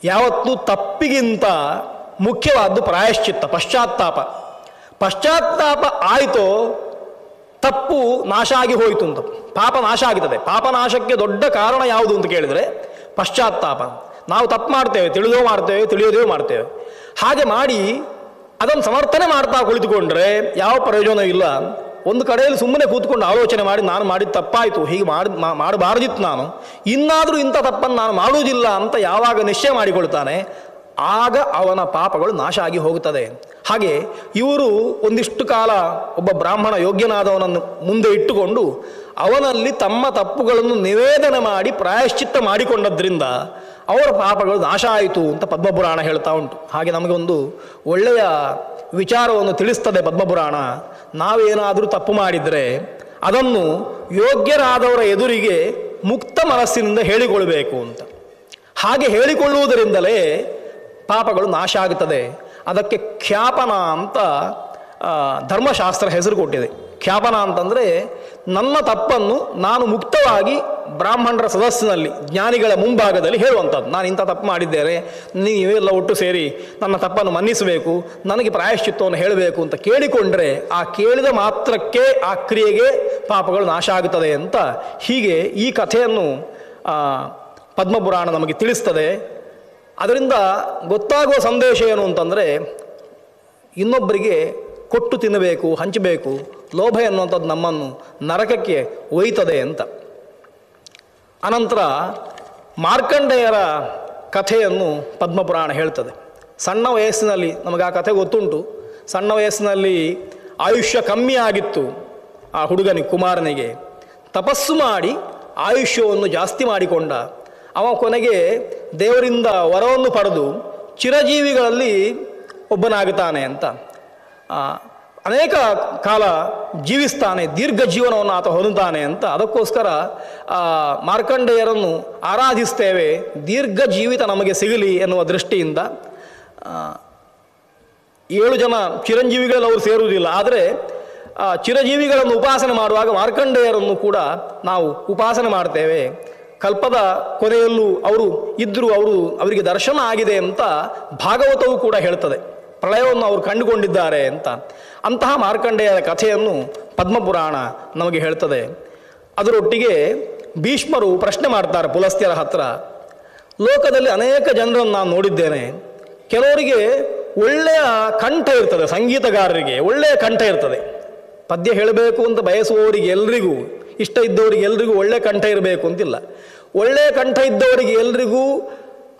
ಯಾವತ್ತೂ ತಪ್ಪಿಗಿಂತ ಮುಖ್ಯವಾದ್ದು ಪ್ರಾಯಶ್ಚಿತ್ತ, ಪಶ್ಚಾತ್ತಾಪ. ಪಶ್ಚಾತ್ತಾಪ ಆಯಿತೋ ತಪ್ಪು ನಾಶ ಆಗಿ ಹೋಯಿತು ಅಂತ, ಪಾಪ ನಾಶ ಆಗುತ್ತದೆ. ಪಾಪನಾಶಕ್ಕೆ ದೊಡ್ಡ ಕಾರಣ ಯಾವುದು ಅಂತ ಕೇಳಿದರೆ ಪಶ್ಚಾತ್ತಾಪ. ನಾವು ತಪ್ಪು ಮಾಡ್ತೇವೆ, ತಿಳಿದೋ ಮಾಡ್ತೇವೆ, ತಿಳಿಯೋದೇ ಮಾಡ್ತೇವೆ. ಹಾಗೆ ಮಾಡಿ ಅದನ್ನು ಸಮರ್ಥನೆ ಮಾಡ್ತಾ ಕುಳಿತುಕೊಂಡ್ರೆ ಯಾವ ಪ್ರಯೋಜನ ಇಲ್ಲ. ಒಂದು ಕಡೆಯಲ್ಲಿ ಸುಮ್ಮನೆ ಕೂತ್ಕೊಂಡು ಆಲೋಚನೆ ಮಾಡಿ ನಾನು ಮಾಡಿದ ತಪ್ಪಾಯಿತು, ಹೀಗೆ ಮಾಡಬಾರ್ದಿತ್ತು, ನಾನು ಇನ್ನಾದರೂ ಇಂಥ ತಪ್ಪನ್ನು ನಾನು ಮಾಡುವುದಿಲ್ಲ ಅಂತ ಯಾವಾಗ ನಿಶ್ಚಯ ಮಾಡಿಕೊಳ್ತಾನೆ ಆಗ ಅವನ ಪಾಪಗಳು ನಾಶ ಆಗಿ ಹೋಗುತ್ತದೆ. ಹಾಗೆ ಇವರು ಒಂದಿಷ್ಟು ಕಾಲ ಒಬ್ಬ ಬ್ರಾಹ್ಮಣ ಯೋಗ್ಯನಾದವನನ್ನು ಮುಂದೆ ಇಟ್ಟುಕೊಂಡು ಅವನಲ್ಲಿ ತಮ್ಮ ತಪ್ಪುಗಳನ್ನು ನಿವೇದನೆ ಮಾಡಿ ಪ್ರಾಯಶ್ಚಿತ್ತ ಮಾಡಿಕೊಂಡದ್ರಿಂದ ಅವರ ಪಾಪಗಳು ನಾಶ ಆಯಿತು ಅಂತ ಪದ್ಮಪುರಾಣ ಹೇಳ್ತಾ ಉಂಟು. ಹಾಗೆ ನಮಗೊಂದು ಒಳ್ಳೆಯ ವಿಚಾರವನ್ನು ತಿಳಿಸ್ತದೆ ಪದ್ಮಪುರಾಣ. ನಾವೇನಾದರೂ ತಪ್ಪು ಮಾಡಿದರೆ ಅದನ್ನು ಯೋಗ್ಯರಾದವರ ಎದುರಿಗೆ ಮುಕ್ತ ಮನಸ್ಸಿನಿಂದ ಹೇಳಿಕೊಳ್ಬೇಕು ಅಂತ. ಹಾಗೆ ಹೇಳಿಕೊಳ್ಳುವುದರಿಂದಲೇ ಪಾಪಗಳು ನಾಶ ಆಗುತ್ತದೆ. ಅದಕ್ಕೆ ಖ್ಯಾಪನ ಅಂತ ಧರ್ಮಶಾಸ್ತ್ರ ಹೆಸರು ಕೊಟ್ಟಿದೆ. ಖ್ಯಾಪನ ಅಂತಂದರೆ ನನ್ನ ತಪ್ಪನ್ನು ನಾನು ಮುಕ್ತವಾಗಿ ಬ್ರಾಹ್ಮಣರ ಸದಸ್ಸಿನಲ್ಲಿ ಜ್ಞಾನಿಗಳ ಮುಂಭಾಗದಲ್ಲಿ ಹೇಳುವಂಥದ್ದು. ನಾನು ಇಂಥ ತಪ್ಪು ಮಾಡಿದ್ದೇನೆ, ನೀವೆಲ್ಲ ಒಟ್ಟು ಸೇರಿ ನನ್ನ ತಪ್ಪನ್ನು ಮನ್ನಿಸಬೇಕು, ನನಗೆ ಪ್ರಾಯಶ್ಚಿತ್ತವನ್ನು ಹೇಳಬೇಕು ಅಂತ ಕೇಳಿಕೊಂಡ್ರೆ ಆ ಕೇಳಿದ ಮಾತ್ರಕ್ಕೆ ಆ ಕ್ರಿಯೆಗೆ ಪಾಪಗಳು ನಾಶ ಆಗುತ್ತದೆ ಅಂತ ಹೀಗೆ ಈ ಕಥೆಯನ್ನು ಪದ್ಮಪುರಾಣ ನಮಗೆ ತಿಳಿಸ್ತದೆ. ಅದರಿಂದ ಗೊತ್ತಾಗುವ ಸಂದೇಶ ಏನು ಅಂತಂದರೆ ಇನ್ನೊಬ್ಬರಿಗೆ ಕೊಟ್ಟು ತಿನ್ನಬೇಕು, ಹಂಚಬೇಕು, ಲೋಭ ಎನ್ನುವಂಥದ್ದು ನಮ್ಮನ್ನು ನರಕಕ್ಕೆ ಒಯ್ತದೆ ಅಂತ. ಅನಂತರ ಮಾರ್ಕಂಡೇಯರ ಕಥೆಯನ್ನು ಪದ್ಮಪುರಾಣ ಹೇಳ್ತದೆ. ಸಣ್ಣ ವಯಸ್ಸಿನಲ್ಲಿ ನಮಗೆ ಆ ಕಥೆ ಗೊತ್ತುಂಟು. ಸಣ್ಣ ವಯಸ್ಸಿನಲ್ಲಿ ಆಯುಷ್ಯ ಕಮ್ಮಿ ಆಗಿತ್ತು ಆ ಹುಡುಗನಿಗೆ, ಕುಮಾರನಿಗೆ. ತಪಸ್ಸು ಮಾಡಿ ಆಯುಷ್ಯವನ್ನು ಜಾಸ್ತಿ ಮಾಡಿಕೊಂಡ ಅವ ಕೊನೆಗೆ ದೇವರಿಂದ ವರವನ್ನು ಪಡೆದು ಚಿರಜೀವಿಗಳಲ್ಲಿ ಒಬ್ಬನಾಗುತ್ತಾನೆ ಅಂತ. ಅನೇಕ ಕಾಲ ಜೀವಿಸ್ತಾನೆ, ದೀರ್ಘ ಜೀವನವನ್ನು ಆತ ಹೊಂದುತ್ತಾನೆ ಅಂತ. ಅದಕ್ಕೋಸ್ಕರ ಮಾರ್ಕಂಡೇಯರನ್ನು ಆರಾಧಿಸ್ತೇವೆ, ದೀರ್ಘ ಜೀವಿತ ನಮಗೆ ಸಿಗಲಿ ಎನ್ನುವ ದೃಷ್ಟಿಯಿಂದ. 7 ಜನ ಚಿರಂಜೀವಿಗಳಲ್ಲಿ ಅವರು ಸೇರುವುದಿಲ್ಲ, ಆದರೆ ಚಿರಜೀವಿಗಳನ್ನು ಉಪಾಸನೆ ಮಾಡುವಾಗ ಮಾರ್ಕಂಡೇಯರನ್ನು ಕೂಡ ನಾವು ಉಪಾಸನೆ ಮಾಡ್ತೇವೆ. ಕಲ್ಪದ ಕೊನೆಯಲ್ಲೂ ಅವರು ಇದ್ದರೂ ಅವರಿಗೆ ದರ್ಶನ ಆಗಿದೆ ಅಂತ ಭಾಗವತವು ಕೂಡ ಹೇಳ್ತದೆ. ಪ್ರಳಯವನ್ನು ಅವರು ಕಂಡುಕೊಂಡಿದ್ದಾರೆ ಅಂತ. ಅಂತಹ ಮಾರ್ಕಂಡೇಯರ ಕಥೆಯನ್ನು ಪದ್ಮಪುರಾಣ ನಮಗೆ ಹೇಳ್ತದೆ. ಅದರೊಟ್ಟಿಗೆ ಭೀಷ್ಮರು ಪ್ರಶ್ನೆ ಮಾಡ್ತಾರೆ ಪುಲಸ್ತ್ಯರ ಹತ್ರ. ಲೋಕದಲ್ಲಿ ಅನೇಕ ಜನರನ್ನು ನಾನು ನೋಡಿದ್ದೇನೆ, ಕೆಲವರಿಗೆ ಒಳ್ಳೆಯ ಕಂಠ ಇರ್ತದೆ, ಸಂಗೀತಗಾರರಿಗೆ ಒಳ್ಳೆಯ ಕಂಠ ಇರ್ತದೆ. ಪದ್ಯ ಹೇಳಬೇಕು ಅಂತ ಬಯಸುವವರಿಗೆ ಎಲ್ರಿಗೂ, ಇಷ್ಟ ಇದ್ದವರಿಗೆ ಎಲ್ರಿಗೂ ಒಳ್ಳೆಯ ಕಂಠ ಇರಬೇಕು ಅಂತಿಲ್ಲ. ಒಳ್ಳೆಯ ಕಂಠ ಇದ್ದವರಿಗೆ ಎಲ್ರಿಗೂ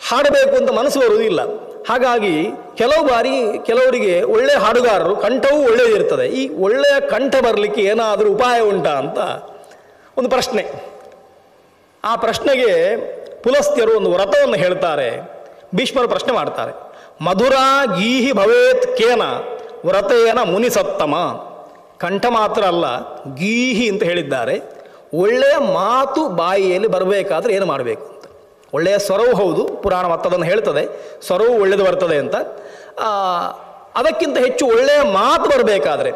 ಹಾಡಬೇಕು ಅಂತ ಮನಸ್ಸು ಬರುವುದಿಲ್ಲ. ಹಾಗಾಗಿ ಕೆಲವು ಬಾರಿ ಕೆಲವರಿಗೆ ಒಳ್ಳೆಯ ಹಾಡುಗಾರರು ಕಂಠವೂ ಒಳ್ಳೆಯದಿರ್ತದೆ. ಈ ಒಳ್ಳೆಯ ಕಂಠ ಬರಲಿಕ್ಕೆ ಏನಾದರೂ ಉಪಾಯ ಉಂಟಾ ಅಂತ ಒಂದು ಪ್ರಶ್ನೆ. ಆ ಪ್ರಶ್ನೆಗೆ ಪುಲಸ್ತ್ಯರು ಒಂದು ವ್ರತವನ್ನು ಹೇಳ್ತಾರೆ. ಭೀಷ್ಮರು ಪ್ರಶ್ನೆ ಮಾಡ್ತಾರೆ, ಮಧುರಾ ಗೀಹಿ ಭವೇತ್ ಕೇನ ವ್ರತೇನ ಮುನಿಸತ್ತಮ. ಕಂಠ ಮಾತ್ರ ಅಲ್ಲ, ಗೀಹಿ ಅಂತ ಹೇಳಿದ್ದಾರೆ. ಒಳ್ಳೆಯ ಮಾತು ಬಾಯಿಯಲ್ಲಿ ಬರಬೇಕಾದ್ರೆ ಏನು ಮಾಡಬೇಕು ಅಂತ. ಒಳ್ಳೆಯ ಸ್ವರವು ಹೌದು, ಪುರಾಣ ಮತ್ತದನ್ನು ಹೇಳ್ತದೆ, ಸ್ವರವು ಒಳ್ಳೆಯದು ಬರ್ತದೆ ಅಂತ. ಅದಕ್ಕಿಂತ ಹೆಚ್ಚು ಒಳ್ಳೆಯ ಮಾತು ಬರಬೇಕಾದ್ರೆ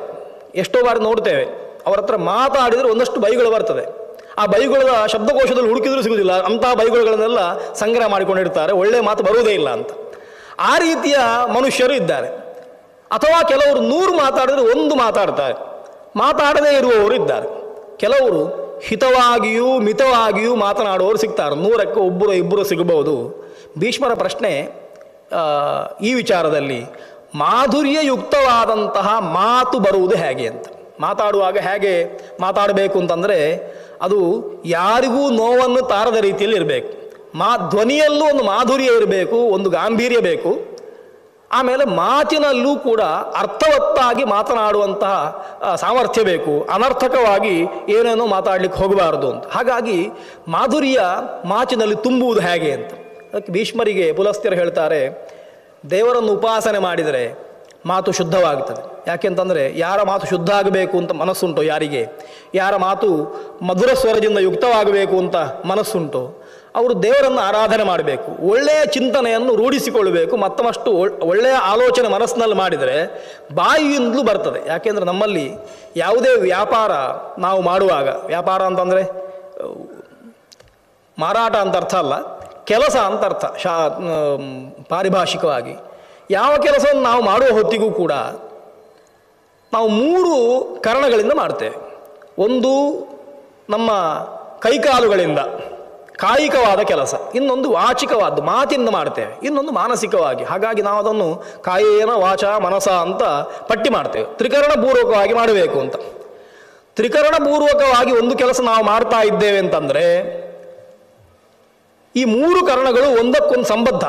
ಎಷ್ಟೋ ಬಾರಿ ನೋಡ್ತೇವೆ, ಅವರ ಹತ್ರ ಮಾತಾಡಿದರೆ ಒಂದಷ್ಟು ಬೈಗಳು ಬರ್ತದೆ. ಆ ಬೈಗಳ ಶಬ್ದಕೋಶದಲ್ಲಿ ಹುಡುಕಿದ್ರೂ ಸಿಗುವುದಿಲ್ಲ, ಅಂತಹ ಬೈಗಳನ್ನೆಲ್ಲ ಸಂಗ್ರಹ ಮಾಡಿಕೊಂಡಿರ್ತಾರೆ, ಒಳ್ಳೆಯ ಮಾತು ಬರುವುದೇ ಇಲ್ಲ ಅಂತ. ಆ ರೀತಿಯ ಮನುಷ್ಯರು ಇದ್ದಾರೆ. ಅಥವಾ ಕೆಲವರು 100 ಮಾತಾಡಿದ್ರೆ 1 ಮಾತಾಡ್ತಾರೆ, ಮಾತಾಡದೇ ಇರುವವರು ಇದ್ದಾರೆ. ಕೆಲವರು ಹಿತವಾಗಿಯೂ ಮಿತವಾಗಿಯೂ ಮಾತನಾಡುವವರು ಸಿಗ್ತಾರೆ, 100ಕ್ಕೆ ಒಬ್ಬರು ಇಬ್ಬರು ಸಿಗಬಹುದು. ಭೀಷ್ಮರ ಪ್ರಶ್ನೆ ಈ ವಿಚಾರದಲ್ಲಿ, ಮಾಧುರ್ಯಯುಕ್ತವಾದಂತಹ ಮಾತು ಬರುವುದು ಹೇಗೆ ಅಂತ. ಮಾತಾಡುವಾಗ ಹೇಗೆ ಮಾತಾಡಬೇಕು ಅಂತಂದರೆ ಅದು ಯಾರಿಗೂ ನೋವನ್ನು ತಾರದ ರೀತಿಯಲ್ಲಿ ಇರಬೇಕು. ಧ್ವನಿಯಲ್ಲೂ ಒಂದು ಮಾಧುರ್ಯ ಇರಬೇಕು, ಒಂದು ಗಾಂಭೀರ್ಯ ಬೇಕು. ಆಮೇಲೆ ಮಾತಿನಲ್ಲೂ ಕೂಡ ಅರ್ಥವತ್ತಾಗಿ ಮಾತನಾಡುವಂತಹ ಸಾಮರ್ಥ್ಯ ಬೇಕು, ಅನರ್ಥಕವಾಗಿ ಏನೇನೋ ಮಾತಾಡಲಿಕ್ಕೆ ಹೋಗಬಾರದು ಅಂತ. ಹಾಗಾಗಿ ಮಾಧುರ್ಯ ಮಾತಿನಲ್ಲಿ ತುಂಬುವುದು ಹೇಗೆ ಅಂತ ಅದಕ್ಕೆ ಭೀಷ್ಮರಿಗೆ ಪುಲಸ್ತ್ಯರು ಹೇಳ್ತಾರೆ, ದೇವರನ್ನು ಉಪಾಸನೆ ಮಾಡಿದರೆ ಮಾತು ಶುದ್ಧವಾಗುತ್ತದೆ. ಯಾಕೆಂತಂದರೆ ಯಾರ ಮಾತು ಶುದ್ಧ ಆಗಬೇಕು ಅಂತ ಮನಸ್ಸುಂಟೋ, ಯಾರಿಗೆ ಯಾರ ಮಾತು ಮಧುರ ಸ್ವರದಿಂದ ಯುಕ್ತವಾಗಬೇಕು ಅಂತ ಮನಸ್ಸುಂಟೋ ಅವರು ದೇವರನ್ನು ಆರಾಧನೆ ಮಾಡಬೇಕು, ಒಳ್ಳೆಯ ಚಿಂತನೆಯನ್ನು ರೂಢಿಸಿಕೊಳ್ಳಬೇಕು. ಮತ್ತಷ್ಟು ಒಳ್ಳೆಯ ಆಲೋಚನೆ ಮನಸ್ಸಿನಲ್ಲಿ ಮಾಡಿದರೆ ಬಾಯಿಯಿಂದಲೂ ಬರ್ತದೆ. ಯಾಕೆಂದರೆ ನಮ್ಮಲ್ಲಿ ಯಾವುದೇ ವ್ಯಾಪಾರ ನಾವು ಮಾಡುವಾಗ, ವ್ಯಾಪಾರ ಅಂತಂದರೆ ಮಾರಾಟ ಅಂತ ಅರ್ಥ ಅಲ್ಲ, ಕೆಲಸ ಅಂತ ಅರ್ಥ ಪಾರಿಭಾಷಿಕವಾಗಿ. ಯಾವ ಕೆಲಸವನ್ನು ನಾವು ಮಾಡುವ ಹೊತ್ತಿಗೂ ಕೂಡ ನಾವು 3 ಕರಣಗಳಿಂದ ಮಾಡ್ತೇವೆ. ಒಂದು ನಮ್ಮ ಕೈಕಾಲುಗಳಿಂದ ಕಾಯಿಕವಾದ ಕೆಲಸ, ಇನ್ನೊಂದು ವಾಚಿಕವಾದ್ದು ಮಾತಿಂದ ಮಾಡ್ತೇವೆ, ಇನ್ನೊಂದು ಮಾನಸಿಕವಾಗಿ. ಹಾಗಾಗಿ ನಾವು ಅದನ್ನು ಕಾಯೇನ ವಾಚ ಮನಸ ಅಂತ ಪಟ್ಟಿ ಮಾಡ್ತೇವೆ. ತ್ರಿಕರಣಪೂರ್ವಕವಾಗಿ ಮಾಡಬೇಕು ಅಂತ. ತ್ರಿಕರಣಪೂರ್ವಕವಾಗಿ ಒಂದು ಕೆಲಸ ನಾವು ಮಾಡ್ತಾ ಇದ್ದೇವೆ ಅಂತಂದರೆ ಈ 3 ಕರಣಗಳು ಒಂದಕ್ಕೊಂದು ಸಂಬದ್ಧ.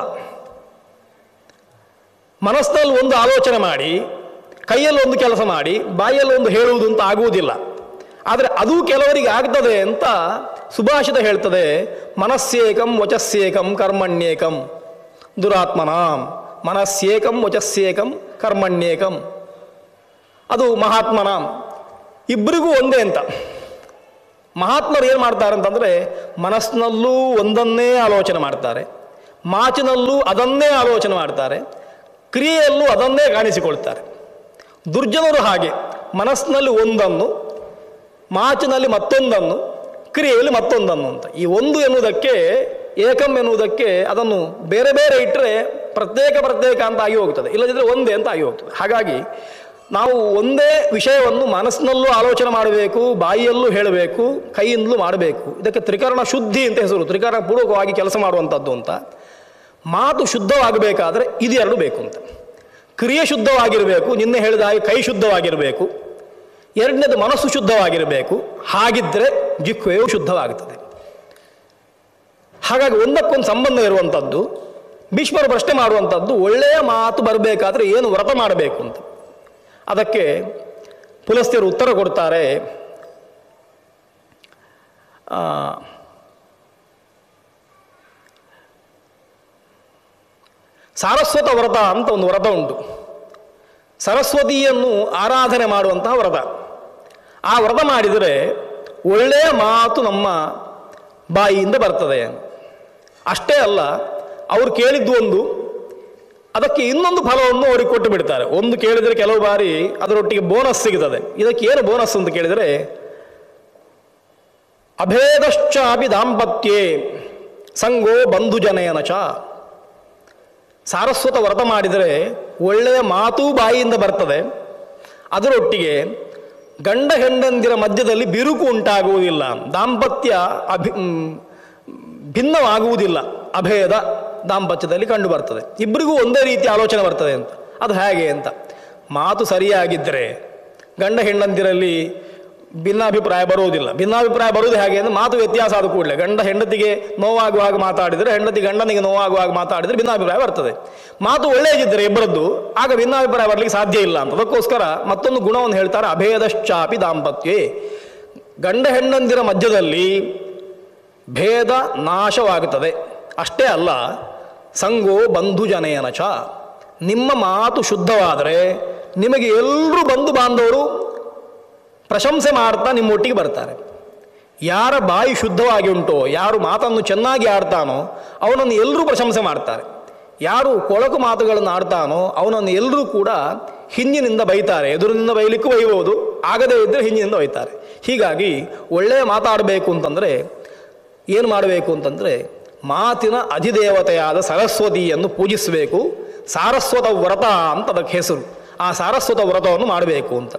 ಮನಸ್ಸಿನಲ್ಲಿ ಒಂದು ಆಲೋಚನೆ ಮಾಡಿ, ಕೈಯಲ್ಲಿ ಒಂದು ಕೆಲಸ ಮಾಡಿ, ಬಾಯಲ್ಲಿ ಒಂದು ಹೇಳುವುದು ಅಂತ ಆಗುವುದಿಲ್ಲ. ಆದರೆ ಅದು ಕೆಲವರಿಗೆ ಆಗ್ತದೆ ಅಂತ ಸುಭಾಷಿತ ಹೇಳ್ತದೆ, ಮನಸ್ಸೇಕಂ ವಚಸ್ಸೇಕಂ ಕರ್ಮಣ್ಯೇಕಂ ದುರಾತ್ಮನಾಂ. ಮನಸ್ಸೇಕಂ ವಚಸ್ಸೇಕಂ ಕರ್ಮಣ್ಯೇಕಂ, ಅದು ಮಹಾತ್ಮನಾಂ. ಇಬ್ಬರಿಗೂ ಒಂದೇ ಅಂತ. ಮಹಾತ್ಮರು ಏನು ಮಾಡ್ತಾರೆ ಅಂತಂದರೆ ಮನಸ್ಸಿನಲ್ಲೂ ಒಂದನ್ನೇ ಆಲೋಚನೆ ಮಾಡ್ತಾರೆ, ಮಾತಿನಲ್ಲೂ ಅದನ್ನೇ ಆಲೋಚನೆ ಮಾಡ್ತಾರೆ, ಕ್ರಿಯೆಯಲ್ಲೂ ಅದನ್ನೇ ಕಾಣಿಸಿಕೊಳ್ತಾರೆ. ದುರ್ಜನರು ಹಾಗೆ ಮನಸ್ಸಿನಲ್ಲಿ ಒಂದನ್ನು, ಮಾತಿನಲ್ಲಿ ಮತ್ತೊಂದನ್ನು, ಕ್ರಿಯೆಯಲ್ಲಿ ಮತ್ತೊಂದನ್ನು ಅಂತ. ಈ ಒಂದು ಎನ್ನುವುದಕ್ಕೆ, ಏಕಂ ಎನ್ನುವುದಕ್ಕೆ ಅದನ್ನು ಬೇರೆ ಬೇರೆ ಇಟ್ಟರೆ ಪ್ರತ್ಯೇಕ ಅಂತ ಆಗಿ ಹೋಗ್ತದೆ, ಇಲ್ಲದಿದ್ದರೆ ಒಂದೇ ಅಂತ ಆಗಿ ಹೋಗ್ತದೆ. ಹಾಗಾಗಿ ನಾವು ಒಂದೇ ವಿಷಯವನ್ನು ಮನಸ್ಸಿನಲ್ಲೂ ಆಲೋಚನೆ ಮಾಡಬೇಕು, ಬಾಯಿಯಲ್ಲೂ ಹೇಳಬೇಕು, ಕೈಯಿಂದಲೂ ಮಾಡಬೇಕು. ಇದಕ್ಕೆ ತ್ರಿಕರಣ ಶುದ್ಧಿ ಅಂತ ಹೆಸರು. ತ್ರಿಕರಣ ಪೂರ್ವಕವಾಗಿ ಕೆಲಸ ಮಾಡುವಂಥದ್ದು ಅಂತ. ಮಾತು ಶುದ್ಧವಾಗಬೇಕಾದ್ರೆ ಇದು 2 ಬೇಕು ಅಂತ. ಕ್ರಿಯೆ ಶುದ್ಧವಾಗಿರಬೇಕು, ನಿನ್ನೆ ಹೇಳಿದ ಹಾಗೆ ಕೈ ಶುದ್ಧವಾಗಿರಬೇಕು. ಎರಡನೇದು ಮನಸ್ಸು ಶುದ್ಧವಾಗಿರಬೇಕು. ಹಾಗಿದ್ದರೆ ಜಿಹ್ವೆಯು ಶುದ್ಧವಾಗುತ್ತದೆ. ಹಾಗಾಗಿ ಒಂದಕ್ಕೊಂದು ಸಂಬಂಧ ಇರುವಂಥದ್ದು. ಭೀಷ್ಮರು ಪ್ರಶ್ನೆ ಮಾಡುವಂಥದ್ದು, ಒಳ್ಳೆಯ ಮಾತು ಬರಬೇಕಾದ್ರೆ ಏನು ವ್ರತ ಮಾಡಬೇಕು ಅಂತ. ಅದಕ್ಕೆ ಪುಲಸ್ತ್ಯರು ಉತ್ತರ ಕೊಡ್ತಾರೆ, ಸಾರಸ್ವತ ವ್ರತ ಅಂತ ಒಂದು ವ್ರತ ಉಂಟು. ಸರಸ್ವತಿಯನ್ನು ಆರಾಧನೆ ಮಾಡುವಂತಹ ವ್ರತ. ಆ ವ್ರತ ಮಾಡಿದರೆ ಒಳ್ಳೆಯ ಮಾತು ನಮ್ಮ ಬಾಯಿಯಿಂದ ಬರ್ತದೆ. ಅಷ್ಟೇ ಅಲ್ಲ, ಅವರು ಕೇಳಿದ್ದು ಒಂದು, ಅದಕ್ಕೆ ಇನ್ನೊಂದು ಫಲವನ್ನು ಅವರಿಗೆ ಕೊಟ್ಟು ಬಿಡ್ತಾರೆ. ಒಂದು ಕೇಳಿದರೆ ಕೆಲವು ಬಾರಿ ಅದರೊಟ್ಟಿಗೆ ಬೋನಸ್ ಸಿಗುತ್ತದೆ. ಇದಕ್ಕೆ ಏನು ಬೋನಸ್ ಅಂತ ಕೇಳಿದರೆ, ಅಭೇದಶ್ಚಾಪಿ ದಾಂಪತ್ಯೇ ಸಂಗೋ ಬಂಧುಜನೇನ ಚ. ಸಾರಸ್ವತ ವ್ರತ ಮಾಡಿದರೆ ಒಳ್ಳೆಯ ಮಾತು ಬಾಯಿಯಿಂದ ಬರ್ತದೆ, ಅದರೊಟ್ಟಿಗೆ ಗಂಡ ಹೆಂಡಂದಿರ ಮಧ್ಯದಲ್ಲಿ ಬಿರುಕು ಉಂಟಾಗುವುದಿಲ್ಲ, ದಾಂಪತ್ಯ ಭಿನ್ನವಾಗುವುದಿಲ್ಲ. ಅಭೇದ ದಾಂಪತ್ಯದಲ್ಲಿ ಕಂಡು ಬರ್ತದೆ. ಇಬ್ಬರಿಗೂ ಒಂದೇ ರೀತಿ ಆಲೋಚನೆ ಬರ್ತದೆ ಅಂತ. ಅದು ಹೇಗೆ ಅಂತ, ಮಾತು ಸರಿಯಾಗಿದ್ದರೆ ಗಂಡ ಹೆಂಡಂದಿರಲ್ಲಿ ಭಿನ್ನಾಭಿಪ್ರಾಯ ಬರುವುದಿಲ್ಲ. ಭಿನ್ನಾಭಿಪ್ರಾಯ ಬರುವುದು ಹೇಗೆ ಅಂದರೆ, ಮಾತು ವ್ಯತ್ಯಾಸ ಆದ ಕೂಡಲೇ ಗಂಡ ಹೆಂಡತಿಗೆ ನೋವಾಗುವಾಗ ಮಾತಾಡಿದರೆ, ಹೆಂಡತಿ ಗಂಡನಿಗೆ ನೋವಾಗುವಾಗ ಮಾತಾಡಿದರೆ ಭಿನ್ನಾಭಿಪ್ರಾಯ ಬರ್ತದೆ. ಮಾತು ಒಳ್ಳೆಯದಿದ್ದರೆ ಇಬ್ಬರದ್ದು, ಆಗ ಭಿನ್ನಾಭಿಪ್ರಾಯ ಬರಲಿಕ್ಕೆ ಸಾಧ್ಯ ಇಲ್ಲ ಅಂತ. ಅದಕ್ಕೋಸ್ಕರ ಮತ್ತೊಂದು ಗುಣವನ್ನು ಹೇಳ್ತಾರೆ, ಅಭೇದಶ್ಚಾಪಿ ದಾಂಪತ್ಯೇ. ಗಂಡ ಹೆಂಡಂದಿರ ಮಧ್ಯದಲ್ಲಿ ಭೇದ ನಾಶವಾಗುತ್ತದೆ. ಅಷ್ಟೇ ಅಲ್ಲ, ಸಂಗೋ ಬಂಧುಜನೇನ ಚ. ನಿಮ್ಮ ಮಾತು ಶುದ್ಧವಾದರೆ ನಿಮಗೆ ಎಲ್ಲರೂ ಬಂಧು ಬಾಂಧವರು ಪ್ರಶಂಸೆ ಮಾಡ್ತಾ ನಿಮ್ಮೊಟ್ಟಿಗೆ ಬರ್ತಾರೆ. ಯಾರ ಬಾಯಿ ಶುದ್ಧವಾಗಿ ಉಂಟೋ, ಯಾರು ಮಾತನ್ನು ಚೆನ್ನಾಗಿ ಆಡ್ತಾನೋ ಅವನನ್ನು ಎಲ್ಲರೂ ಪ್ರಶಂಸೆ ಮಾಡ್ತಾರೆ. ಯಾರು ಕೊಳಕು ಮಾತುಗಳನ್ನು ಆಡ್ತಾನೋ ಅವನನ್ನು ಎಲ್ಲರೂ ಕೂಡ ಹಿಂದಿನಿಂದ ಬೈತಾರೆ. ಎದುರಿನಿಂದ ಬೈಲಿಕ್ಕೂ ಬೈಬೋದು, ಆಗದೇ ಇದ್ದರೆ ಹಿಂದಿನಿಂದ ಬೈತಾರೆ. ಹೀಗಾಗಿ ಒಳ್ಳೆಯ ಮಾತಾಡಬೇಕು ಅಂತಂದರೆ ಏನು ಮಾಡಬೇಕು ಅಂತಂದರೆ, ಮಾತಿನ ಅಧಿದೇವತೆಯಾದ ಸರಸ್ವತಿಯನ್ನು ಪೂಜಿಸಬೇಕು. ಸಾರಸ್ವತ ವ್ರತ ಅಂತ ಅದಕ್ಕೆ ಹೆಸರು. ಆ ಸಾರಸ್ವತ ವ್ರತವನ್ನು ಮಾಡಬೇಕು ಅಂತ.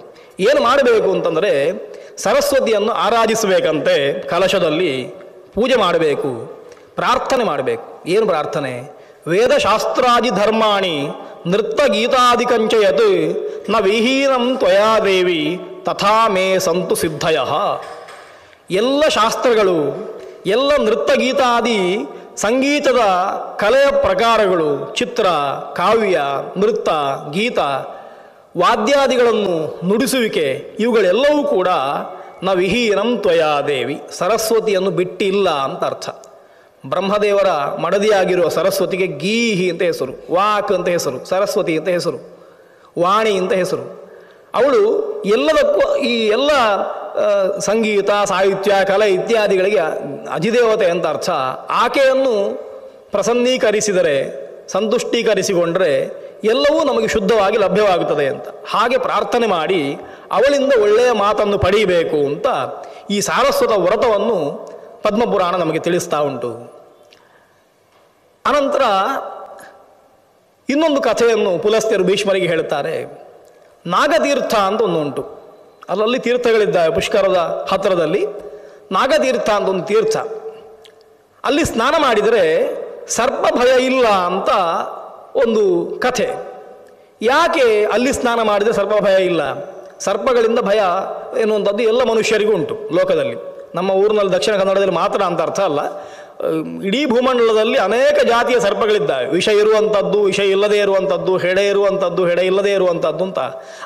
ಏನು ಮಾಡಬೇಕು ಅಂತಂದರೆ, ಸರಸ್ವತಿಯನ್ನು ಆರಾಧಿಸಬೇಕಂತೆ. ಕಲಶದಲ್ಲಿ ಪೂಜೆ ಮಾಡಬೇಕು, ಪ್ರಾರ್ಥನೆ ಮಾಡಬೇಕು. ಏನು ಪ್ರಾರ್ಥನೆ? ವೇದಶಾಸ್ತ್ರಾದಿ ಧರ್ಮಾಣಿ ನೃತ್ಯ ಗೀತಾದಿಕಂಚಯತ್ ನ ವಿಹೀನಂ ತ್ವಯಾ ದೇವಿ ತಥಾ ಮೇ ಸಂತು ಸಿದ್ಧಯಃ. ಎಲ್ಲ ಶಾಸ್ತ್ರಗಳು, ಎಲ್ಲ ನೃತ್ಯ ಗೀತಾದಿ ಸಂಗೀತದ ಕಲೆಯ ಪ್ರಕಾರಗಳು, ಚಿತ್ರ, ಕಾವ್ಯ, ನೃತ್ಯ, ಗೀತ, ವಾದ್ಯಾದಿಗಳನ್ನು ನುಡಿಸುವಿಕೆ, ಇವುಗಳೆಲ್ಲವೂ ಕೂಡ ನ ವಿಹೀನಂ ತ್ವಯಾ ದೇವಿ, ಸರಸ್ವತಿಯನ್ನು ಬಿಟ್ಟಿಲ್ಲ ಅಂತ ಅರ್ಥ. ಬ್ರಹ್ಮದೇವರ ಮಡದಿಯಾಗಿರುವ ಸರಸ್ವತಿಗೆ ಗೀಹಿ ಅಂತ ಹೆಸರು, ವಾಕ್ ಅಂತ ಹೆಸರು, ಸರಸ್ವತಿ ಅಂತ ಹೆಸರು, ವಾಣಿ ಅಂತ ಹೆಸರು. ಅವಳು ಎಲ್ಲದಕ್ಕೂ, ಈ ಎಲ್ಲ ಸಂಗೀತ, ಸಾಹಿತ್ಯ, ಕಲೆ ಇತ್ಯಾದಿಗಳಿಗೆ ಅಧಿದೇವತೆ ಅಂತ ಅರ್ಥ. ಆಕೆಯನ್ನು ಪ್ರಸನ್ನೀಕರಿಸಿದರೆ, ಸಂತುಷ್ಟೀಕರಿಸಿಕೊಂಡ್ರೆ ಎಲ್ಲವೂ ನಮಗೆ ಶುದ್ಧವಾಗಿ ಲಭ್ಯವಾಗುತ್ತದೆ ಅಂತ. ಹಾಗೆ ಪ್ರಾರ್ಥನೆ ಮಾಡಿ ಅವಳಿಂದ ಒಳ್ಳೆಯ ಮಾತನ್ನು ಪಡೆಯಬೇಕು ಅಂತ ಈ ಸಾರಸ್ವತ ವ್ರತವನ್ನು ಪದ್ಮಪುರಾಣ ನಮಗೆ ತಿಳಿಸ್ತಾ ಉಂಟು. ಅನಂತರ ಇನ್ನೊಂದು ಕಥೆಯನ್ನು ಪುಲಸ್ತ್ಯರು ಭೀಷ್ಮರಿಗೆ ಹೇಳುತ್ತಾರೆ. ನಾಗತೀರ್ಥ ಅಂತ ಒಂದುಂಟು, ಅಲ್ಲಲ್ಲಿ ತೀರ್ಥಗಳಿದ್ದಾವೆ. ಪುಷ್ಕರದ ಹತ್ತಿರದಲ್ಲಿ ನಾಗತೀರ್ಥ ಅಂತ ಒಂದು ತೀರ್ಥ. ಅಲ್ಲಿ ಸ್ನಾನ ಮಾಡಿದರೆ ಸರ್ಪ ಭಯ ಇಲ್ಲ ಅಂತ ಒಂದು ಕಥೆ. ಯಾಕೆ ಅಲ್ಲಿ ಸ್ನಾನ ಮಾಡಿದರೆ ಸರ್ಪ ಭಯ ಇಲ್ಲ? ಸರ್ಪಗಳಿಂದ ಭಯ ಎನ್ನುವಂಥದ್ದು ಎಲ್ಲ ಮನುಷ್ಯರಿಗೂ ಉಂಟು ಲೋಕದಲ್ಲಿ. ನಮ್ಮ ಊರಿನಲ್ಲಿ ದಕ್ಷಿಣ ಕನ್ನಡದಲ್ಲಿ ಮಾತ್ರ ಅಂತ ಅರ್ಥ ಅಲ್ಲ, ಇಡೀ ಭೂಮಂಡಲದಲ್ಲಿ ಅನೇಕ ಜಾತಿಯ ಸರ್ಪಗಳಿದ್ದಾವೆ. ವಿಷ ಇರುವಂಥದ್ದು, ವಿಷ ಇಲ್ಲದೇ ಇರುವಂಥದ್ದು, ಹೆಡೆ ಇರುವಂಥದ್ದು, ಹೆಡೆ ಇಲ್ಲದೇ ಇರುವಂಥದ್ದು ಅಂತ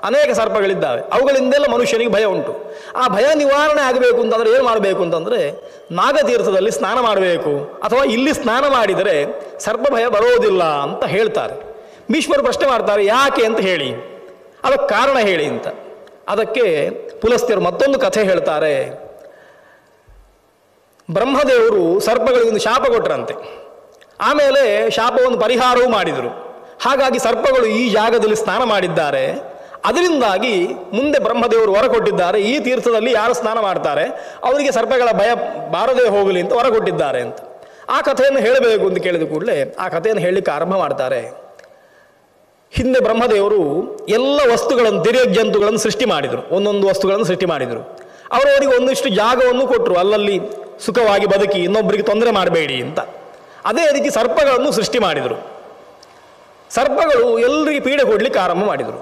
ಅನೇಕ ಸರ್ಪಗಳಿದ್ದಾವೆ. ಅವುಗಳಿಂದೆಲ್ಲ ಮನುಷ್ಯನಿಗೆ ಭಯ ಉಂಟು. ಆ ಭಯ ನಿವಾರಣೆ ಆಗಬೇಕು ಅಂತಂದರೆ ಏನು ಮಾಡಬೇಕು ಅಂತಂದರೆ ನಾಗತೀರ್ಥದಲ್ಲಿ ಸ್ನಾನ ಮಾಡಬೇಕು, ಅಥವಾ ಇಲ್ಲಿ ಸ್ನಾನ ಮಾಡಿದರೆ ಸರ್ಪ ಭಯ ಬರೋದಿಲ್ಲ ಅಂತ ಹೇಳ್ತಾರೆ. ಭೀಷ್ಮರು ಪ್ರಶ್ನೆ ಮಾಡ್ತಾರೆ, ಯಾಕೆ ಅಂತ ಹೇಳಿ, ಅದಕ್ಕೆ ಕಾರಣ ಹೇಳಿ ಅಂತ. ಅದಕ್ಕೆ ಪುಲಸ್ತ್ಯರು ಮತ್ತೊಂದು ಕಥೆ ಹೇಳ್ತಾರೆ. ಬ್ರಹ್ಮದೇವರು ಸರ್ಪಗಳಿಗೆ ಒಂದು ಶಾಪ ಕೊಟ್ಟರಂತೆ. ಆಮೇಲೆ ಶಾಪವನ್ನು ಪರಿಹಾರವೂ ಮಾಡಿದರು. ಹಾಗಾಗಿ ಸರ್ಪಗಳು ಈ ಜಾಗದಲ್ಲಿ ಸ್ನಾನ ಮಾಡಿದ್ದಾರೆ. ಅದರಿಂದಾಗಿ ಮುಂದೆ ಬ್ರಹ್ಮದೇವರು ವರ ಕೊಟ್ಟಿದ್ದಾರೆ, ಈ ತೀರ್ಥದಲ್ಲಿ ಯಾರು ಸ್ನಾನ ಮಾಡ್ತಾರೆ ಅವರಿಗೆ ಸರ್ಪಗಳ ಭಯ ಬಾರದೇ ಹೋಗಲಿ ಅಂತ ವರ ಕೊಟ್ಟಿದ್ದಾರೆ ಅಂತ. ಆ ಕಥೆಯನ್ನು ಹೇಳಬೇಕು ಅಂತ ಕೇಳಿದ ಕೂಡಲೇ ಆ ಕಥೆಯನ್ನು ಹೇಳಲಿಕ್ಕೆ ಆರಂಭ ಮಾಡ್ತಾರೆ. ಹಿಂದೆ ಬ್ರಹ್ಮದೇವರು ಎಲ್ಲ ವಸ್ತುಗಳನ್ನು, ತಿರ್ಯಕ್ ಜಂತುಗಳನ್ನು ಸೃಷ್ಟಿ ಮಾಡಿದರು. ಒಂದೊಂದು ವಸ್ತುಗಳನ್ನು ಸೃಷ್ಟಿ ಮಾಡಿದರು. ಅವರವರಿಗೆ ಒಂದಿಷ್ಟು ಜಾಗವನ್ನು ಕೊಟ್ಟರು, ಅಲ್ಲಲ್ಲಿ ಸುಖವಾಗಿ ಬದುಕಿ, ಇನ್ನೊಬ್ಬರಿಗೆ ತೊಂದರೆ ಮಾಡಬೇಡಿ ಅಂತ. ಅದೇ ರೀತಿ ಸರ್ಪಗಳನ್ನು ಸೃಷ್ಟಿ ಮಾಡಿದರು. ಸರ್ಪಗಳು ಎಲ್ಲರಿಗೆ ಪೀಡೆ ಕೊಡಲಿಕ್ಕೆ ಆರಂಭ ಮಾಡಿದರು.